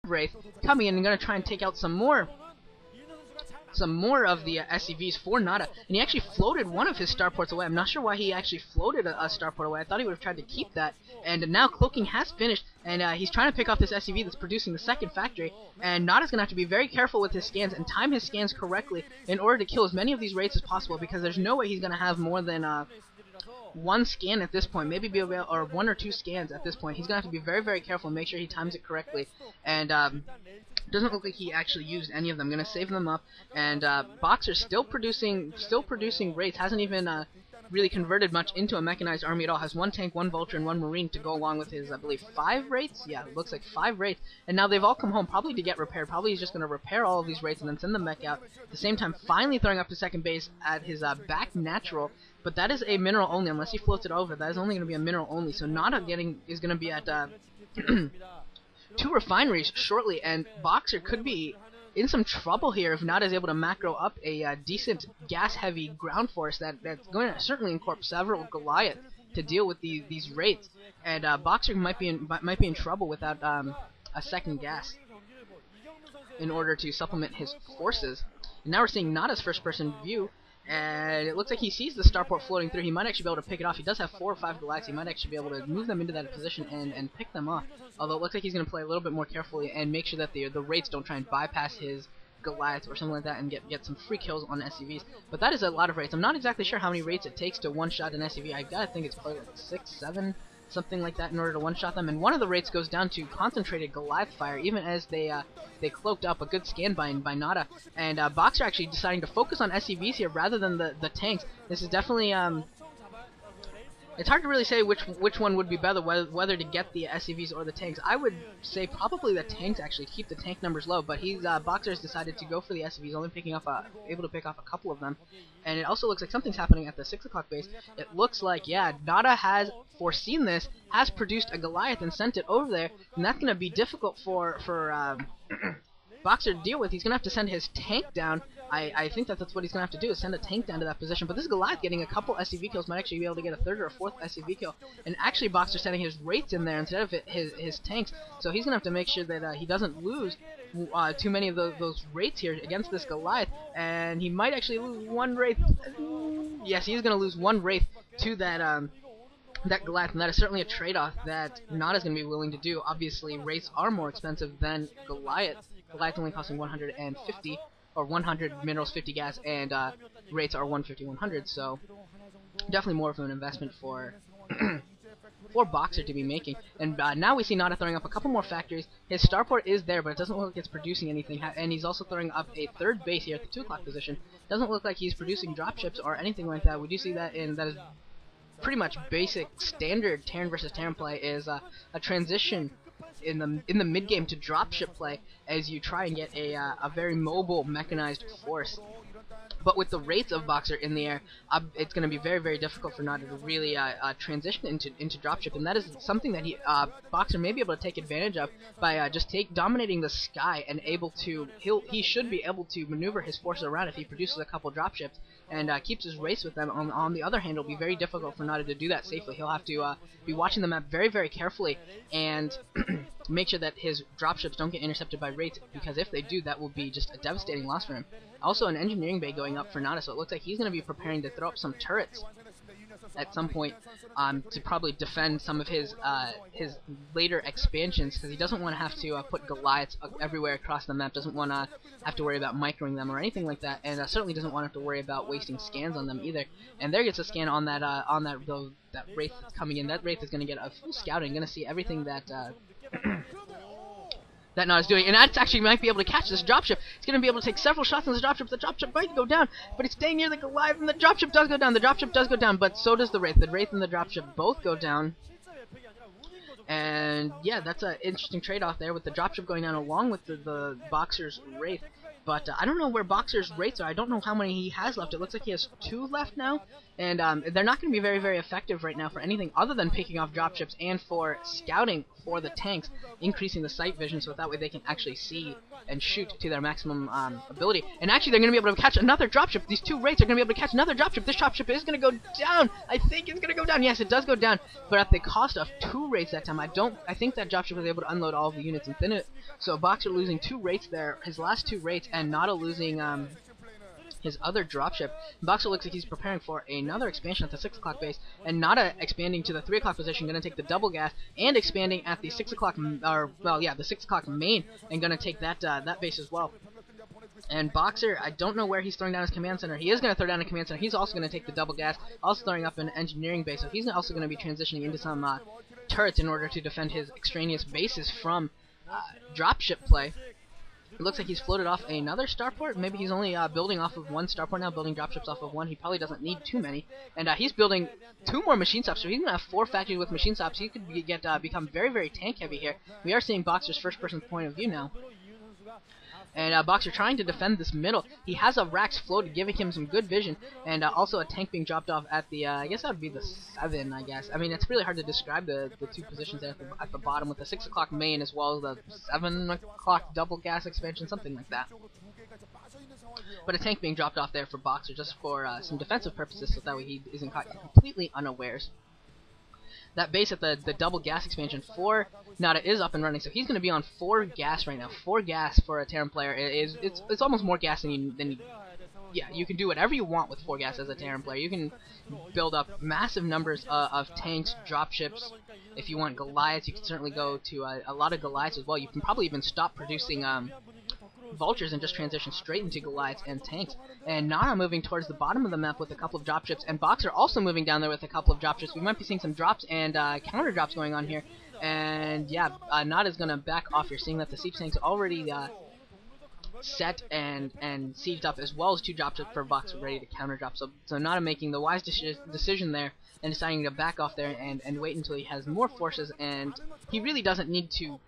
Wraith coming in and going to try and take out some more of the SCVs for Nada, and he actually floated one of his starports away. I'm not sure why he actually floated a starport away. I thought he would have tried to keep that, and now cloaking has finished, and he's trying to pick off this SCV that's producing the second factory, and Nada's going to have to be very careful with his scans and time his scans correctly in order to kill as many of these wraiths as possible, because there's no way he's going to have more than one scan at this point, maybe or one or two scans at this point. He's going to have to be very, very careful and make sure he times it correctly, and doesn't look like he actually used any of them. I'm going to save them up, and Boxer's still producing wraiths, hasn't even really converted much into a mechanized army at all. Has one tank, one vulture, and one marine to go along with his, I believe, 5 wraiths? Yeah, it looks like 5 wraiths, and now they've all come home, probably to get repaired. Probably he's just going to repair all of these wraiths and then send them back out. At the same time, finally throwing up to second base at his back natural, but that is a mineral only, unless he floats it over. That is only going to be a mineral only, so Nada is going to be at 2 refineries shortly, and Boxer could be in some trouble here if Nada is able to macro up a decent gas-heavy ground force that's going to certainly incorporate several Goliath to deal with these raids, and Boxer might be in trouble without a second gas in order to supplement his forces. And now we're seeing Nada's first-person view, and it looks like he sees the starport floating through. He might actually be able to pick it off. He does have 4 or 5 Goliaths. He might actually be able to move them into that position and pick them off. Although it looks like he's going to play a little bit more carefully and make sure that the wraiths don't try and bypass his Goliaths or something like that and get some free kills on SCVs. But that is a lot of wraiths. I'm not exactly sure how many wraiths it takes to one-shot an SCV. I gotta think it's probably like 6, 7, something like that in order to one-shot them. And one of the wraiths goes down to concentrated Goliath fire, even as they cloaked up. A good scan by Nada. And Boxer actually deciding to focus on SCVs here rather than the tanks. This is definitely it's hard to really say which one would be better, whether to get the SCVs or the tanks. I would say probably the tanks, actually, to keep the tank numbers low, but Boxer's decided to go for the SCVs, only able to pick off a couple of them. And it also looks like something's happening at the 6 o'clock base. It looks like, yeah, Nada has foreseen this, has produced a Goliath and sent it over there, and that's going to be difficult for Boxer to deal with. He's going to have to send his tank down. I think that's what he's going to have to do, is send a tank down to that position. But this Goliath getting a couple SCV kills might actually be able to get a 3rd or a 4th SCV kill. And actually Boxer sending his wraiths in there instead of his tanks. So he's going to have to make sure that he doesn't lose too many of those wraiths here against this Goliath. And he might actually lose 1 wraith. Yes, he's going to lose 1 wraith to that Goliath, and that is certainly a trade-off that Nada's going to be willing to do. Obviously, wraiths are more expensive than Goliath. Goliath only costing 150, or 100 minerals, 50 gas, and wraiths are 150, 100, so definitely more of an investment for for Boxer to be making. And now we see Nada throwing up a couple more factories. His starport is there, but it doesn't look like it's producing anything, and he's also throwing up a 3rd base here at the 2 o'clock position. Doesn't look like he's producing dropships or anything like that. We do see that, and that is pretty much basic standard Terran versus Terran play, is a transition in the mid game to dropship play as you try and get a very mobile mechanized force. But with the rates of Boxer in the air, it's going to be very, very difficult for Nada to really transition into dropship, and that is something that Boxer may be able to take advantage of by just dominating the sky and he should be able to maneuver his forces around if he produces a couple dropships and keeps his race with them. On the other hand, it'll be very difficult for Nada to do that safely. He'll have to be watching the map very, very carefully and make sure that his dropships don't get intercepted by raids, because if they do, that will be just a devastating loss for him. Also, an engineering bay going up for Nada, so it looks like he's going to be preparing to throw up some turrets at some point to probably defend some of his later expansions, because he doesn't want to have to put Goliaths everywhere across the map, doesn't want to have to worry about microing them or anything like that, and certainly doesn't want to have to worry about wasting scans on them either. And there gets a scan on that wraith that's coming in. That wraith is going to get a full scouting, going to see everything that that Nada's doing, and that's actually might be able to catch this dropship. It's going to be able to take several shots on this dropship. The dropship might go down, but it's staying near the Goliath, and the dropship does go down. The dropship does go down, but so does the wraith. The wraith and the dropship both go down. And yeah, that's an interesting trade-off there, with the dropship going down along with the Boxer's wraith. But I don't know where Boxer's rates are. I don't know how many he has left. It looks like he has 2 left now. And they're not going to be very, very effective right now for anything other than picking off dropships and for scouting for the tanks, increasing the sight vision so that way they can actually see and shoot to their maximum ability. And actually, they're going to be able to catch another dropship. These 2 rates are going to be able to catch another dropship. This dropship is going to go down. I think it's going to go down. Yes, it does go down, but at the cost of 2 rates that time. I think that dropship was able to unload all of the units and thin it. So Boxer losing 2 rates there, his last 2 rates, and Nada losing his other dropship. Boxer looks like he's preparing for another expansion at the 6 o'clock base, and Nada expanding to the 3 o'clock position, going to take the double gas, and expanding at the 6 o'clock, the 6 o'clock main, and going to take that that base as well. And Boxer, I don't know where he's throwing down his command center. He is going to throw down a command center. He's also going to take the double gas, also throwing up an engineering base, so he's also going to be transitioning into some turrets in order to defend his extraneous bases from dropship play. It looks like he's floated off another starport. Maybe he's only building off of 1 starport now, building dropships off of 1. He probably doesn't need too many. And he's building 2 more machine stops, so he's going to have 4 factories with machine stops. He could become very, very tank heavy here. We are seeing Boxer's first-person point of view now. And Boxer trying to defend this middle. He has a Rax floated, giving him some good vision, and also a tank being dropped off at the, I guess that would be the 7, I guess. I mean, it's really hard to describe the 2 positions there at the bottom with the 6 o'clock main as well as the 7 o'clock double gas expansion, something like that. But a tank being dropped off there for Boxer just for some defensive purposes so that way he isn't caught completely unawares. That base at the double gas expansion for Nada is up and running, so he's going to be on 4 gas right now. 4 gas for a Terran player it's almost more gas than you yeah, you can do whatever you want with 4 gas as a Terran player. You can build up massive numbers of tanks, dropships. If you want Goliaths, you can certainly go to a lot of Goliaths as well. You can probably even stop producing vultures and just transition straight into Goliaths and tanks. And Nada moving towards the bottom of the map with a couple of dropships, and Boxer also moving down there with a couple of dropships. We might be seeing some drops and counter drops going on here. And yeah, Nada's gonna back off here, seeing that the siege tank's already set and sieged up, as well as 2 dropships for Boxer ready to counter drop. So Nada making the wise decision there and deciding to back off there and wait until he has more forces, and he really doesn't need to